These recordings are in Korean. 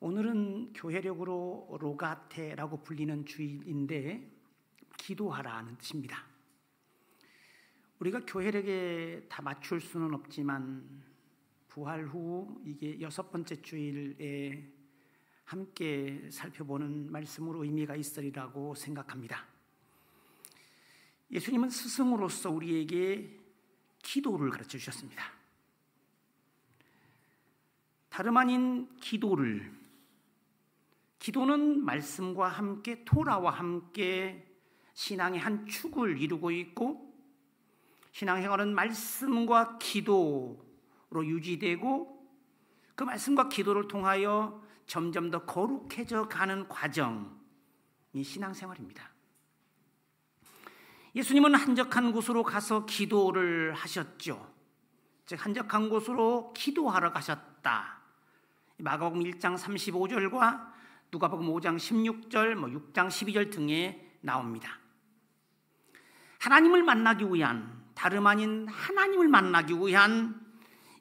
오늘은 교회력으로 로가테라고 불리는 주일인데 기도하라는 뜻입니다. 우리가 교회력에 다 맞출 수는 없지만 부활 후 이게 6번째 주일에 함께 살펴보는 말씀으로 의미가 있으리라고 생각합니다. 예수님은 스승으로서 우리에게 기도를 가르쳐 주셨습니다. 다름 아닌 기도는 말씀과 함께 토라와 함께 신앙의 한 축을 이루고 있고, 신앙생활은 말씀과 기도로 유지되고 그 말씀과 기도를 통하여 점점 더 거룩해져 가는 과정이 신앙생활입니다. 예수님은 한적한 곳으로 가서 기도를 하셨죠. 즉 한적한 곳으로 기도하러 가셨다. 마가복음 1장 35절과 누가복음 5장 16절, 6장 12절 등에 나옵니다. 하나님을 만나기 위한, 다름 아닌 하나님을 만나기 위한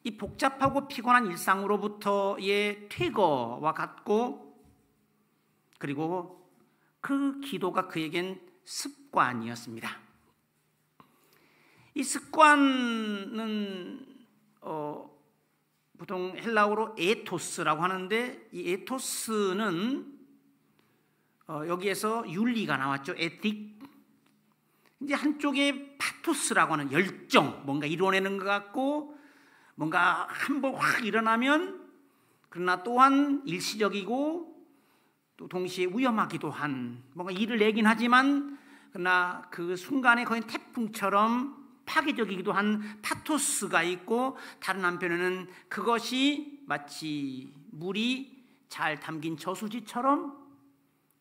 이 복잡하고 피곤한 일상으로부터의 퇴거와 같고, 그리고 그 기도가 그에겐 습관이었습니다. 이 습관은 보통 헬라어로 에토스라고 하는데, 이 에토스는 여기에서 윤리가 나왔죠. 에틱. 이제 한쪽에 파토스라고 하는 열정, 뭔가 이뤄내는 것 같고, 뭔가 한번 확 일어나면 그러나 또한 일시적이고 또 동시에 위험하기도 한, 뭔가 일을 내긴 하지만 그러나 그 순간에 거의 태풍처럼 파괴적이기도 한 파토스가 있고, 다른 한편에는 그것이 마치 물이 잘 담긴 저수지처럼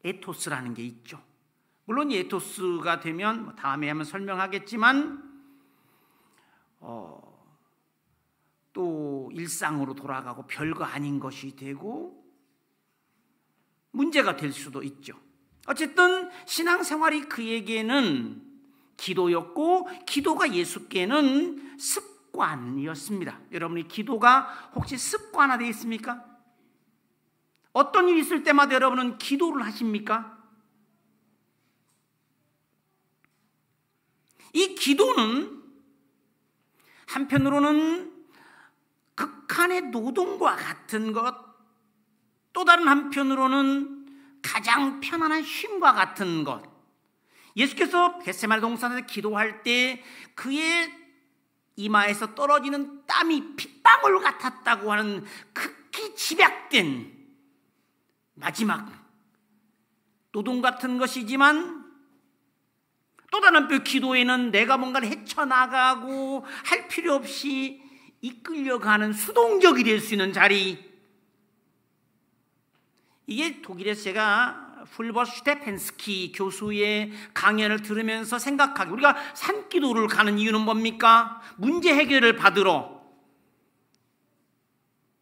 에토스라는 게 있죠. 물론 이 에토스가 되면 다음에 한번 설명하겠지만 또 일상으로 돌아가고 별거 아닌 것이 되고 문제가 될 수도 있죠. 어쨌든 신앙생활이 그에게는 기도였고, 기도가 예수께는 습관이었습니다. 여러분이 기도가 혹시 습관화되어 있습니까? 어떤 일이 있을 때마다 여러분은 기도를 하십니까? 이 기도는 한편으로는 극한의 노동과 같은 것, 또 다른 한편으로는 가장 편안한 쉼과 같은 것. 예수께서 겟세마네 동산에서 기도할 때 그의 이마에서 떨어지는 땀이 핏방울 같았다고 하는 극히 집약된 마지막 노동 같은 것이지만, 또 다른 한편 기도에는 내가 뭔가를 헤쳐나가고 할 필요 없이 이끌려가는 수동적이 될 수 있는 자리. 이게 독일에서 제가 풀버스 슈테펜스키 교수의 강연을 들으면서 생각하기, 우리가 산기도를 가는 이유는 뭡니까? 문제 해결을 받으러.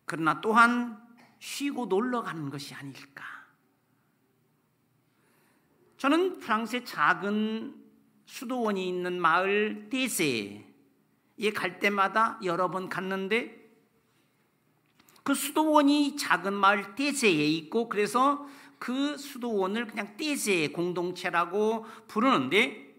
그러나 또한 쉬고 놀러 가는 것이 아닐까. 저는 프랑스의 작은 수도원이 있는 마을 떼세에 갈 때마다 여러 번 갔는데, 그 수도원이 작은 마을 떼세에 있고, 그래서 그 수도원을 그냥 떼세 공동체라고 부르는데,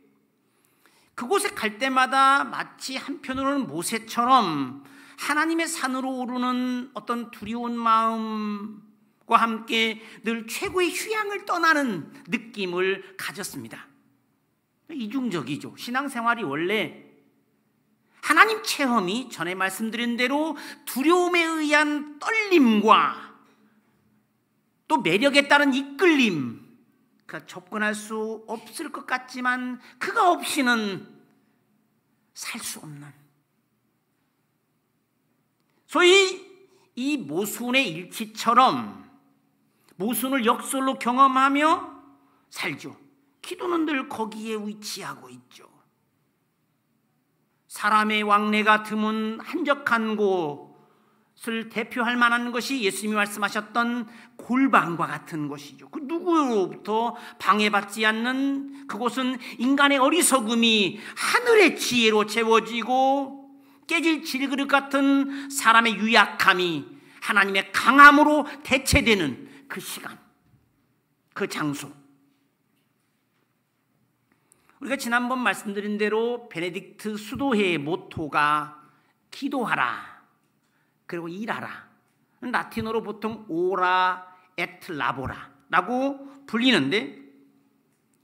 그곳에 갈 때마다 마치 한편으로는 모세처럼 하나님의 산으로 오르는 어떤 두려운 마음과 함께 늘 최고의 휴양을 떠나는 느낌을 가졌습니다. 이중적이죠. 신앙생활이 원래 하나님 체험이 전에 말씀드린 대로 두려움에 의한 떨림과 또 매력에 따른 이끌림, 그러니까 접근할 수 없을 것 같지만 그가 없이는 살 수 없는, 소위 이 모순의 일치처럼 모순을 역설로 경험하며 살죠. 기도는 늘 거기에 위치하고 있죠. 사람의 왕래가 드문 한적한 곳을 대표할 만한 것이 예수님이 말씀하셨던 골방과 같은 것이죠. 그 누구로부터 방해받지 않는 그곳은 인간의 어리석음이 하늘의 지혜로 채워지고, 깨질 질그릇 같은 사람의 유약함이 하나님의 강함으로 대체되는 그 시간, 그 장소. 우리가 지난번 말씀드린 대로 베네딕트 수도회의 모토가 기도하라, 그리고 일하라. 라틴어로 보통 오라 에트 라보라라고 불리는데,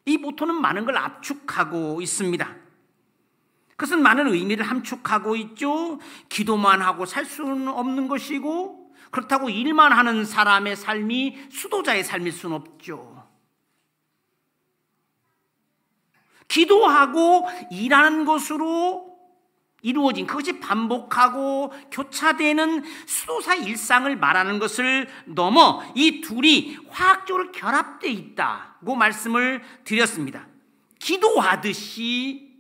이 모토는 많은 걸 압축하고 있습니다. 그것은 많은 의미를 함축하고 있죠. 기도만 하고 살 수는 없는 것이고, 그렇다고 일만 하는 사람의 삶이 수도자의 삶일 수는 없죠. 기도하고 일하는 것으로 이루어진, 그것이 반복하고 교차되는 수도사 일상을 말하는 것을 넘어 이 둘이 화학적으로 결합되어 있다고 말씀을 드렸습니다. 기도하듯이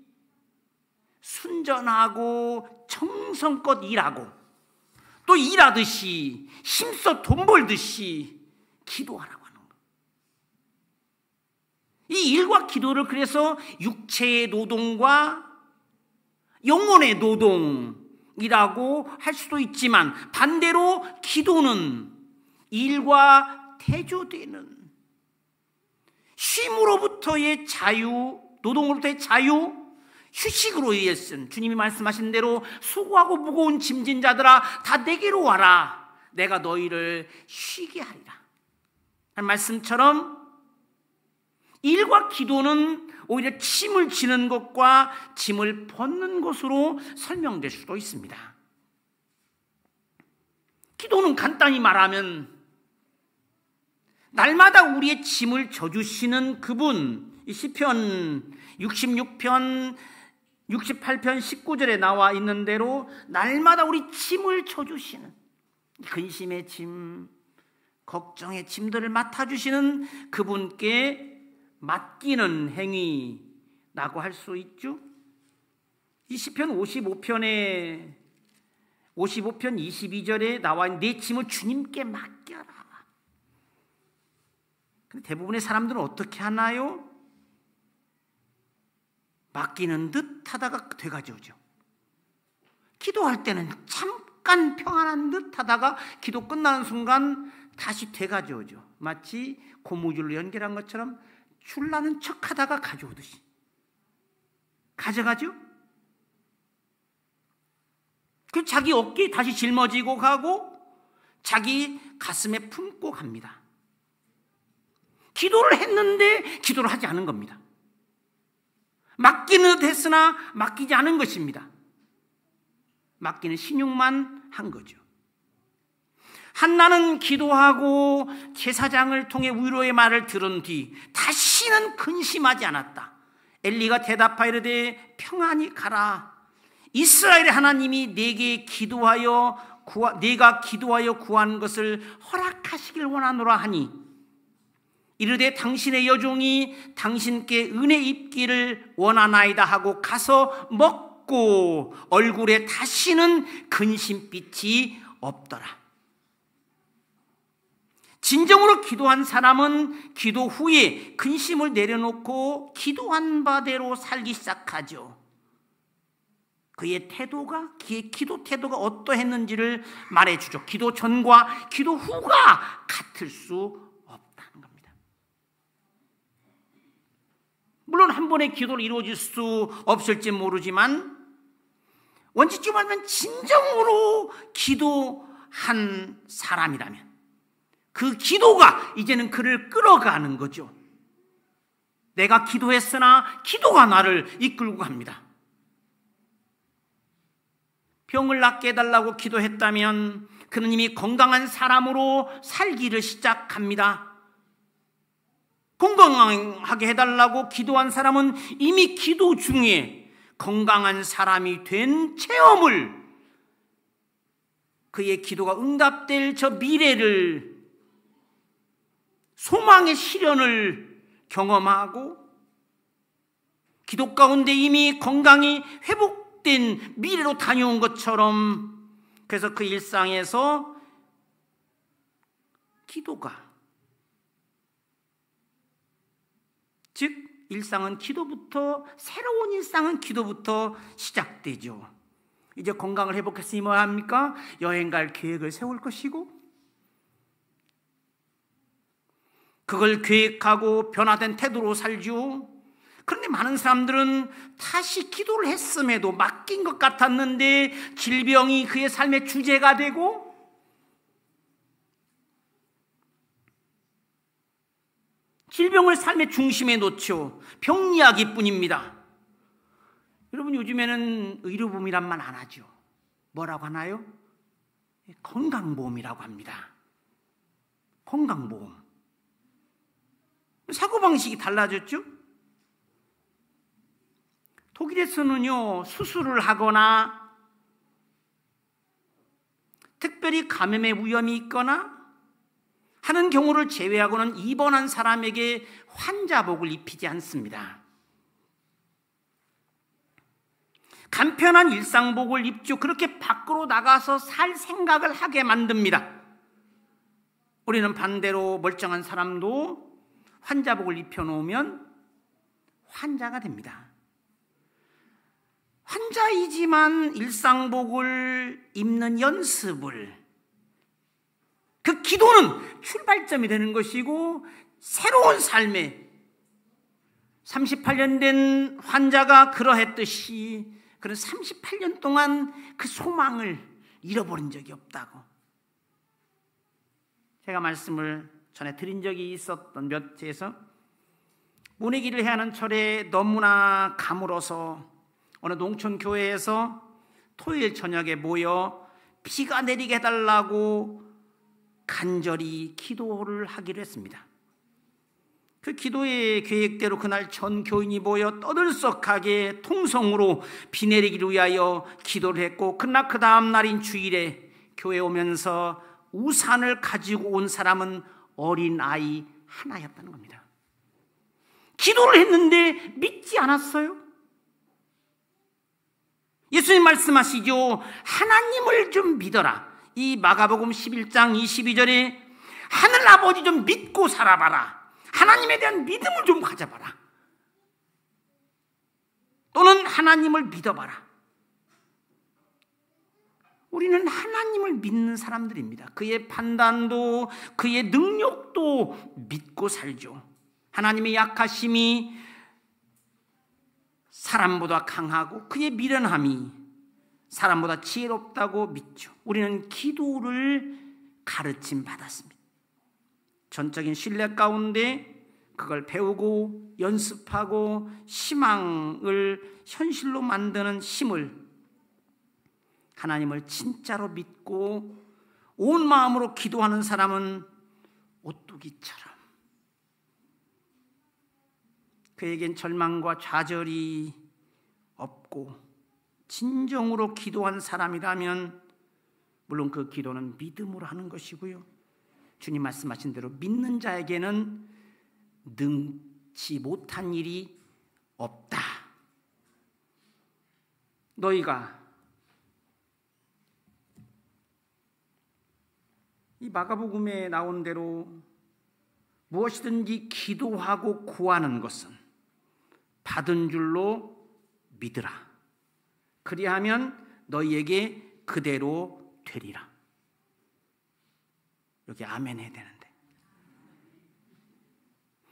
순전하고 정성껏 일하고, 또 일하듯이 힘써 돈 벌듯이 기도하라고 하는 것. 이 일과 기도를 그래서 육체의 노동과 영혼의 노동이라고 할 수도 있지만, 반대로 기도는 일과 대조되는 쉼으로부터의 자유, 노동으로부터의 자유, 휴식으로 의했은 주님이 말씀하신 대로 수고하고 무거운 짐진 자들아 다 내게로 와라, 내가 너희를 쉬게 하리라 한 말씀처럼, 일과 기도는 오히려 짐을 지는 것과 짐을 벗는 것으로 설명될 수도 있습니다. 기도는 간단히 말하면 날마다 우리의 짐을 져주시는 그분, 이 시편 66편 68편 19절에 나와 있는 대로 날마다 우리 짐을 져주시는, 근심의 짐, 걱정의 짐들을 맡아주시는 그분께 맡기는 행위라고 할 수 있죠. 이 시편 55편 22절에 나와 있는 내 짐을 주님께 맡겨라. 근데 대부분의 사람들은 어떻게 하나요? 맡기는 듯 하다가 되가져오죠. 기도할 때는 잠깐 평안한 듯 하다가 기도 끝나는 순간 다시 되가져오죠. 마치 고무줄로 연결한 것처럼 줄라는 척 하다가 가져오듯이 가져가죠. 그 자기 어깨에 다시 짊어지고 가고 자기 가슴에 품고 갑니다. 기도를 했는데 기도를 하지 않은 겁니다. 맡기는 듯 했으나 맡기지 않은 것입니다. 맡기는 신용만 한 거죠. 한나는 기도하고 제사장을 통해 위로의 말을 들은 뒤 다시는 근심하지 않았다. 엘리가 대답하여 이르되 평안히 가라. 이스라엘의 하나님이 내가 기도하여 구한 것을 허락하시길 원하노라 하니 이르되 당신의 여종이 당신께 은혜 입기를 원하나이다 하고 가서 먹고 얼굴에 다시는 근심빛이 없더라. 진정으로 기도한 사람은 기도 후에 근심을 내려놓고 기도한 바대로 살기 시작하죠. 그의 기도 태도가 어떠했는지를 말해주죠. 기도 전과 기도 후가 같을 수 없다는 겁니다. 물론 한 번의 기도로 이루어질 수 없을지 모르지만 원칙적으로 말하면 진정으로 기도한 사람이라면 그 기도가 이제는 그를 끌어가는 거죠. 내가 기도했으나 기도가 나를 이끌고 갑니다. 병을 낫게 해달라고 기도했다면 그는 이미 건강한 사람으로 살기를 시작합니다. 건강하게 해달라고 기도한 사람은 이미 기도 중에 건강한 사람이 된 체험을, 그의 기도가 응답될 저 미래를, 소망의 실현을 경험하고 기도 가운데 이미 건강이 회복된 미래로 다녀온 것처럼, 그래서 그 일상에서 기도가, 즉 일상은 기도부터, 새로운 일상은 기도부터 시작되죠. 이제 건강을 회복했으니 뭐 합니까? 여행 갈 계획을 세울 것이고, 그걸 계획하고 변화된 태도로 살죠. 그런데 많은 사람들은 다시 기도를 했음에도 맡긴 것 같았는데 질병이 그의 삶의 주제가 되고, 질병을 삶의 중심에 놓죠. 병 이야기뿐입니다. 여러분, 요즘에는 의료보험이란 말 안 하죠. 뭐라고 하나요? 건강보험이라고 합니다. 건강보험. 사고방식이 달라졌죠? 독일에서는요, 수술을 하거나 특별히 감염의 위험이 있거나 하는 경우를 제외하고는 입원한 사람에게 환자복을 입히지 않습니다. 간편한 일상복을 입죠. 그렇게 밖으로 나가서 살 생각을 하게 만듭니다. 우리는 반대로 멀쩡한 사람도 환자복을 입혀놓으면 환자가 됩니다. 환자이지만 일상복을 입는 연습을, 그 기도는 출발점이 되는 것이고, 새로운 삶에 38년 된 환자가 그러했듯이 그런 38년 동안 그 소망을 잃어버린 적이 없다고 제가 말씀을 전에 드린 적이 있었던 몇 회에서, 모내기를 해야 하는 철에 너무나 가물어서 어느 농촌 교회에서 토요일 저녁에 모여 비가 내리게 해달라고 간절히 기도를 하기로 했습니다. 그 기도의 계획대로 그날 전 교인이 모여 떠들썩하게 통성으로 비 내리기를 위하여 기도를 했고, 그날 그 다음 날인 주일에 교회 오면서 우산을 가지고 온 사람은 어린아이 하나였다는 겁니다. 기도를 했는데 믿지 않았어요. 예수님 말씀하시죠. 하나님을 좀 믿어라. 이 마가복음 11장 22절에 하늘아버지 좀 믿고 살아봐라. 하나님에 대한 믿음을 좀 가져봐라. 또는 하나님을 믿어봐라. 우리는 하나님을 믿는 사람들입니다. 그의 판단도 그의 능력도 믿고 살죠. 하나님의 약하심이 사람보다 강하고 그의 미련함이 사람보다 지혜롭다고 믿죠. 우리는 기도를 가르침 받았습니다. 전적인 신뢰 가운데 그걸 배우고 연습하고 희망을 현실로 만드는 힘을, 하나님을 진짜로 믿고 온 마음으로 기도하는 사람은 오뚜기처럼 그에겐 절망과 좌절이 없고 진정으로 기도한 사람이라면 물론 그 기도는 믿음으로 하는 것이고요, 주님 말씀하신 대로 믿는 자에게는 능치 못한 일이 없다. 너희가 이 마가복음에 나온 대로 무엇이든지 기도하고 구하는 것은 받은 줄로 믿으라. 그리하면 너희에게 그대로 되리라. 여기 아멘 해야 되는데,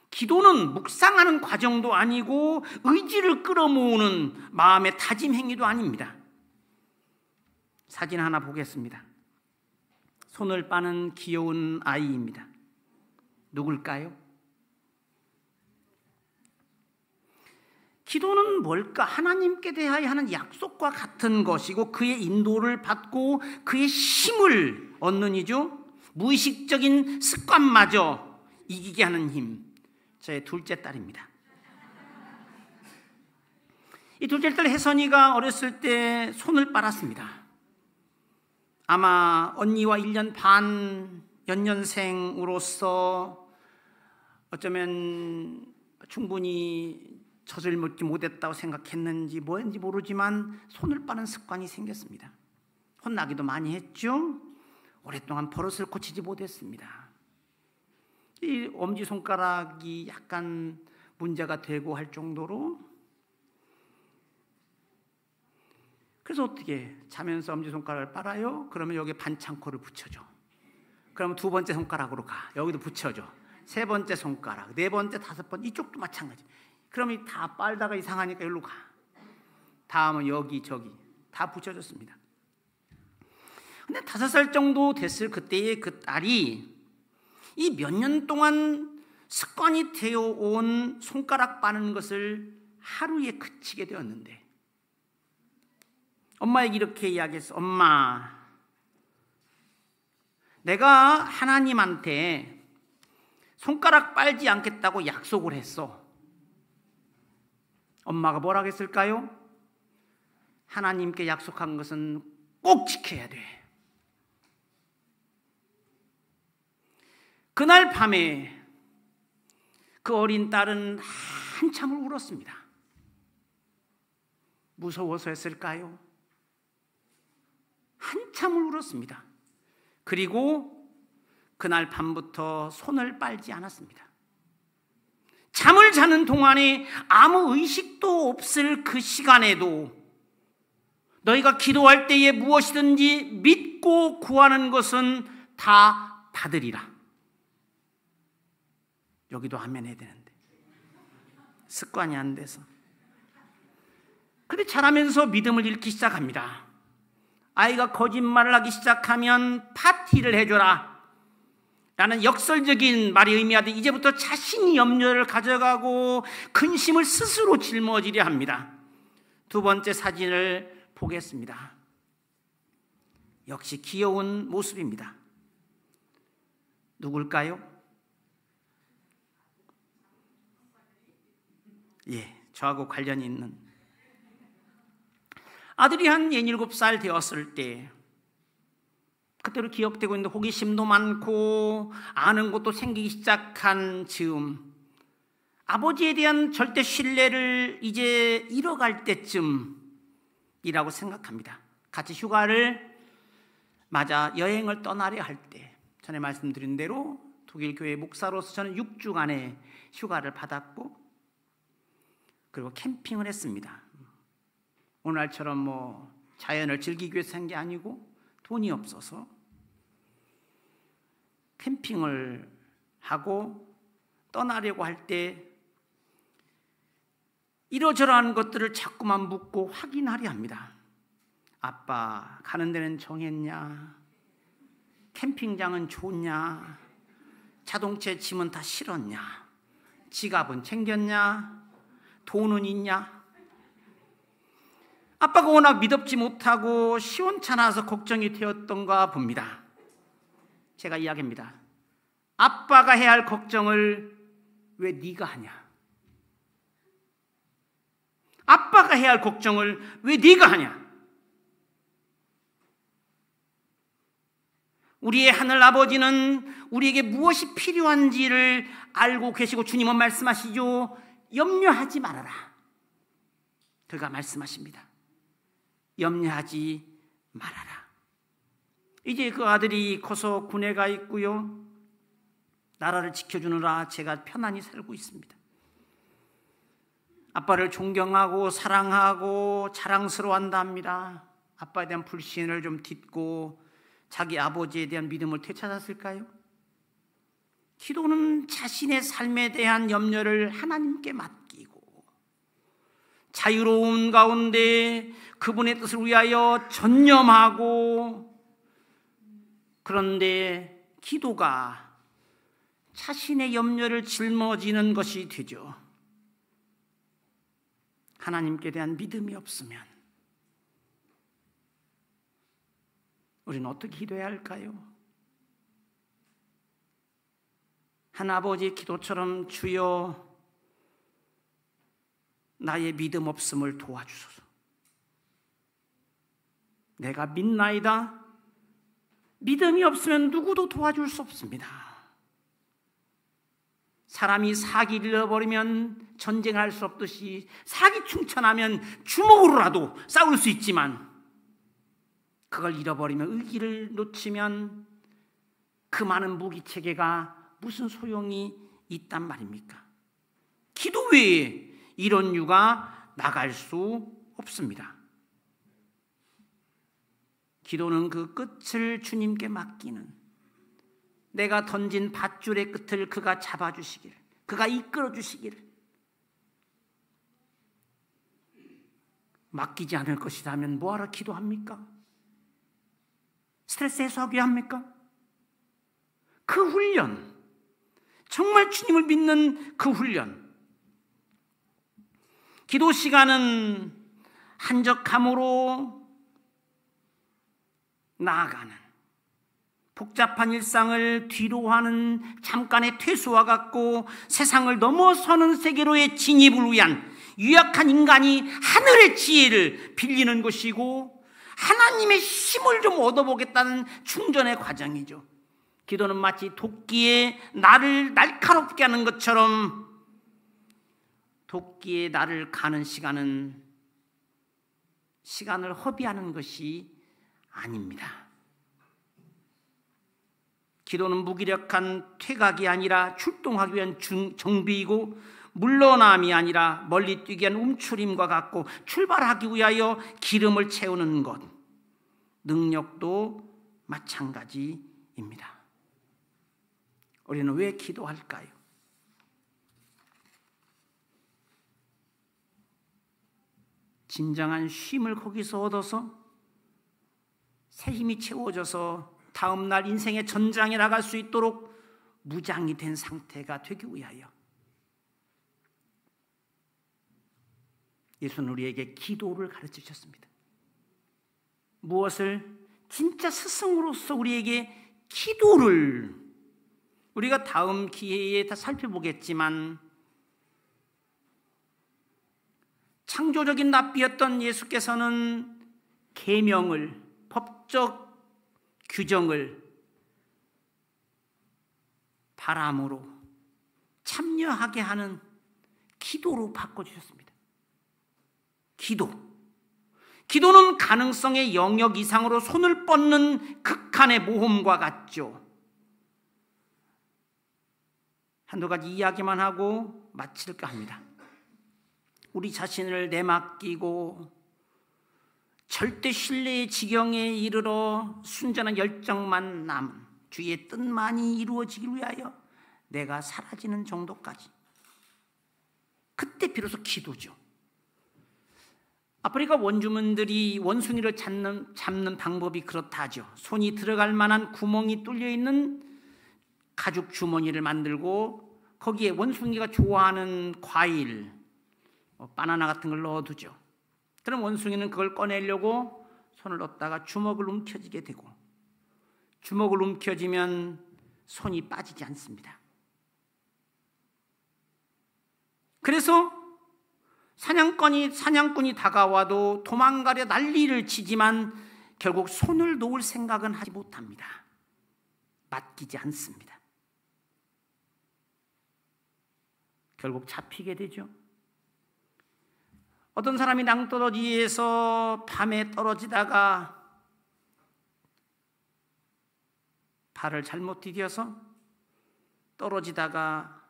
기도는 묵상하는 과정도 아니고 의지를 끌어모으는 마음의 다짐 행위도 아닙니다. 사진 하나 보겠습니다. 손을 빠는 귀여운 아이입니다. 누굴까요? 기도는 뭘까? 하나님께 대하여 하는 약속과 같은 것이고 그의 인도를 받고 그의 힘을 얻는 이죠. 무의식적인 습관마저 이기게 하는 힘. 저의 둘째 딸입니다. 이 둘째 딸 혜선이가 어렸을 때 손을 빨았습니다. 아마 언니와 1년 반 연년생으로서 어쩌면 충분히 젖을 먹지 못했다고 생각했는지 뭐였는지 모르지만 손을 빠는 습관이 생겼습니다. 혼나기도 많이 했죠. 오랫동안 버릇을 고치지 못했습니다. 이 엄지손가락이 약간 문제가 되고 할 정도로. 그래서 어떻게 자면서 엄지손가락을 빨아요? 그러면 여기에 반창고를 붙여줘. 그러면 두 번째 손가락으로 가. 여기도 붙여줘. 세 번째 손가락, 네 번째, 다섯 번째, 이쪽도 마찬가지. 그러면 다 빨다가 이상하니까 여기로 가. 다음은 여기 저기 다 붙여줬습니다. 근데 5살 정도 됐을 그때의 그 딸이 이 몇 년 동안 습관이 되어온 손가락 빠는 것을 하루에 그치게 되었는데, 엄마에게 이렇게 이야기했어. 엄마, 내가 하나님한테 손가락 빨지 않겠다고 약속을 했어. 엄마가 뭐라고 했을까요? 하나님께 약속한 것은 꼭 지켜야 돼. 그날 밤에 그 어린 딸은 한참을 울었습니다. 무서워서 했을까요? 한참을 울었습니다. 그리고 그날 밤부터 손을 빨지 않았습니다. 잠을 자는 동안에 아무 의식도 없을 그 시간에도 너희가 기도할 때에 무엇이든지 믿고 구하는 것은 다 받으리라. 여기도 아멘 해야 되는데 습관이 안 돼서. 그런데 자라면서 믿음을 잃기 시작합니다. 아이가 거짓말을 하기 시작하면 파티를 해줘라 라는 역설적인 말이 의미하듯 이제부터 자신이 염려를 가져가고 근심을 스스로 짊어지려 합니다. 두 번째 사진을 보겠습니다. 역시 귀여운 모습입니다. 누굴까요? 저하고 관련이 있는 아들이 한 67살 되었을 때, 그때로 기억되고 있는데 호기심도 많고 아는 것도 생기기 시작한 즈음, 아버지에 대한 절대 신뢰를 이제 잃어갈 때쯤이라고 생각합니다. 같이 휴가를 맞아 여행을 떠나려 할 때, 전에 말씀드린 대로 독일 교회 목사로서 저는 6주간의 휴가를 받았고, 그리고 캠핑을 했습니다. 오늘처럼 자연을 즐기기 위해서 한 게 아니고 돈이 없어서 캠핑을 하고 떠나려고 할 때 이러저러한 것들을 자꾸만 묻고 확인하려 합니다. 아빠, 가는 데는 정했냐? 캠핑장은 좋냐? 자동차 짐은 다 실었냐? 지갑은 챙겼냐? 돈은 있냐? 아빠가 워낙 믿업지 못하고 시원찮아서 걱정이 되었던가 봅니다. 제가 이야기합니다. 아빠가 해야 할 걱정을 왜 네가 하냐? 아빠가 해야 할 걱정을 왜 네가 하냐? 우리의 하늘 아버지는 우리에게 무엇이 필요한지를 알고 계시고, 주님은 말씀하시죠. 염려하지 말아라. 그가 말씀하십니다. 염려하지 말아라. 이제 그 아들이 커서 군에 가 있고요, 나라를 지켜주느라 제가 편안히 살고 있습니다. 아빠를 존경하고 사랑하고 자랑스러워한답니다. 아빠에 대한 불신을 좀 딛고 자기 아버지에 대한 믿음을 되찾았을까요? 기도는 자신의 삶에 대한 염려를 하나님께 맡기고 자유로움 가운데 그분의 뜻을 위하여 전념하고, 그런데 기도가 자신의 염려를 짊어지는 것이 되죠. 하나님께 대한 믿음이 없으면 우리는 어떻게 기도해야 할까요? 한 아버지의 기도처럼, 주여 나의 믿음 없음을 도와주소서. 내가 믿나이다. 믿음이 없으면 누구도 도와줄 수 없습니다. 사람이 사기를 잃어버리면 전쟁할 수 없듯이 사기충천하면 주먹으로라도 싸울 수 있지만, 그걸 잃어버리면, 의기를 놓치면 그 많은 무기체계가 무슨 소용이 있단 말입니까? 기도 외에 이런 유가 나갈 수 없습니다. 기도는 그 끝을 주님께 맡기는, 내가 던진 밧줄의 끝을 그가 잡아주시기를, 그가 이끌어주시기를, 맡기지 않을 것이라면 뭐하러 기도합니까? 스트레스 해소하기 위해 합니까? 그 훈련, 정말 주님을 믿는 그 훈련. 기도 시간은 한적함으로 나아가는, 복잡한 일상을 뒤로하는 잠깐의 퇴소와 같고, 세상을 넘어서는 세계로의 진입을 위한 유약한 인간이 하늘의 지혜를 빌리는 것이고, 하나님의 힘을 좀 얻어보겠다는 충전의 과정이죠. 기도는 마치 도끼에 날을 날카롭게 하는 것처럼, 도끼에 날을 가는 시간은 시간을 허비하는 것이 아닙니다. 기도는 무기력한 퇴각이 아니라 출동하기 위한 정비이고, 물러남이 아니라 멀리 뛰기 위한 움츠림과 같고, 출발하기 위하여 기름을 채우는 것, 능력도 마찬가지입니다. 우리는 왜 기도할까요? 진정한 쉼을 거기서 얻어서 새 힘이 채워져서 다음 날 인생의 전장에 나갈 수 있도록 무장이 된 상태가 되기 위하여. 예수는 우리에게 기도를 가르쳐 주셨습니다. 무엇을? 진짜 스승으로서 우리에게 기도를, 우리가 다음 기회에 다 살펴보겠지만, 창조적인 납비였던 예수께서는 계명을, 법적 규정을 바람으로 참여하게 하는 기도로 바꿔주셨습니다. 기도는 가능성의 영역 이상으로 손을 뻗는 극한의 모험과 같죠. 한두 가지 이야기만 하고 마칠까 합니다. 우리 자신을 내맡기고 절대 신뢰의 지경에 이르러 순전한 열정만 남은, 주의 뜻만이 이루어지기 위하여 내가 사라지는 정도까지, 그때 비로소 기도죠. 아프리카 원주민들이 원숭이를 잡는 방법이 그렇다죠. 손이 들어갈 만한 구멍이 뚫려 있는 가죽 주머니를 만들고, 거기에 원숭이가 좋아하는 과일, 바나나 같은 걸 넣어두죠. 그럼 원숭이는 그걸 꺼내려고 손을 넣다가 주먹을 움켜쥐게 되고, 주먹을 움켜쥐면 손이 빠지지 않습니다. 그래서 사냥꾼이 다가와도 도망가려 난리를 치지만 결국 손을 놓을 생각은 하지 못합니다. 맡기지 않습니다. 결국 잡히게 되죠. 어떤 사람이 낭떠러지에서 밤에 떨어지다가 발을 잘못 디뎌서 떨어지다가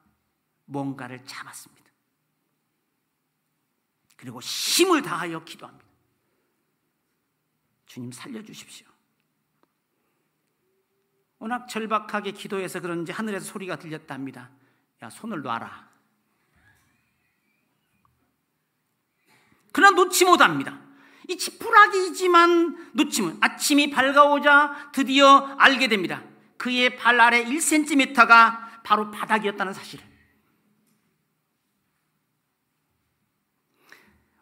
뭔가를 잡았습니다. 그리고 힘을 다하여 기도합니다. 주님 살려주십시오. 워낙 절박하게 기도해서 그런지 하늘에서 소리가 들렸답니다. 야, 손을 놔라. 그러나 놓지 못합니다. 이 지푸라기이지만 놓치면, 아침이 밝아오자 드디어 알게 됩니다. 그의 발 아래 1cm가 바로 바닥이었다는 사실을.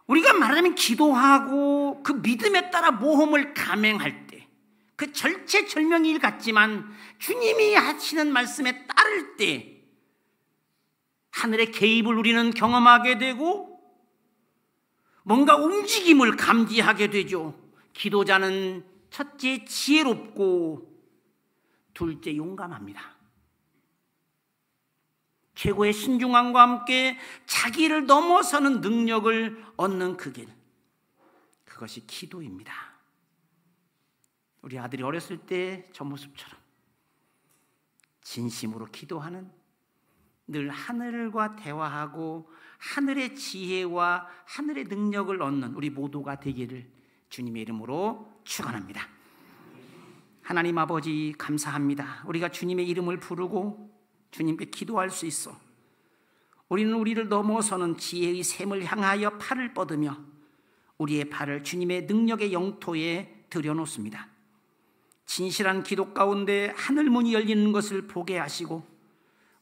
우리가 말하자면 기도하고 그 믿음에 따라 모험을 감행할 때, 그 절체절명일 같지만 주님이 하시는 말씀에 따를 때 하늘의 개입을 우리는 경험하게 되고 뭔가 움직임을 감지하게 되죠. 기도자는 첫째 지혜롭고 둘째 용감합니다. 최고의 신중함과 함께 자기를 넘어서는 능력을 얻는 그 길, 그것이 기도입니다. 우리 아들이 어렸을 때 저 모습처럼 진심으로 기도하는, 늘 하늘과 대화하고 하늘의 지혜와 하늘의 능력을 얻는 우리 모두가 되기를 주님의 이름으로 축원합니다. 하나님 아버지 감사합니다. 우리가 주님의 이름을 부르고 주님께 기도할 수 있어. 우리는 우리를 넘어서는 지혜의 샘을 향하여 팔을 뻗으며 우리의 팔을 주님의 능력의 영토에 들여놓습니다. 진실한 기도 가운데 하늘문이 열리는 것을 보게 하시고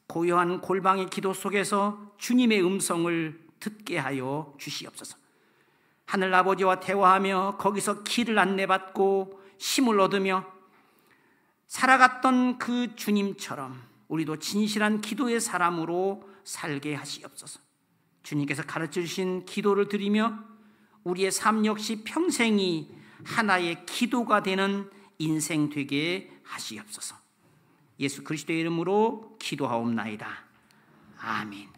고요한 골방의 기도 속에서 주님의 음성을 듣게 하여 주시옵소서. 하늘 아버지와 대화하며 거기서 길을 안내받고 힘을 얻으며 살아갔던 그 주님처럼 우리도 진실한 기도의 사람으로 살게 하시옵소서. 주님께서 가르쳐 주신 기도를 드리며 우리의 삶 역시 평생이 하나의 기도가 되는 인생 되게 하시옵소서. 예수 그리스도의 이름으로 기도하옵나이다. 아멘.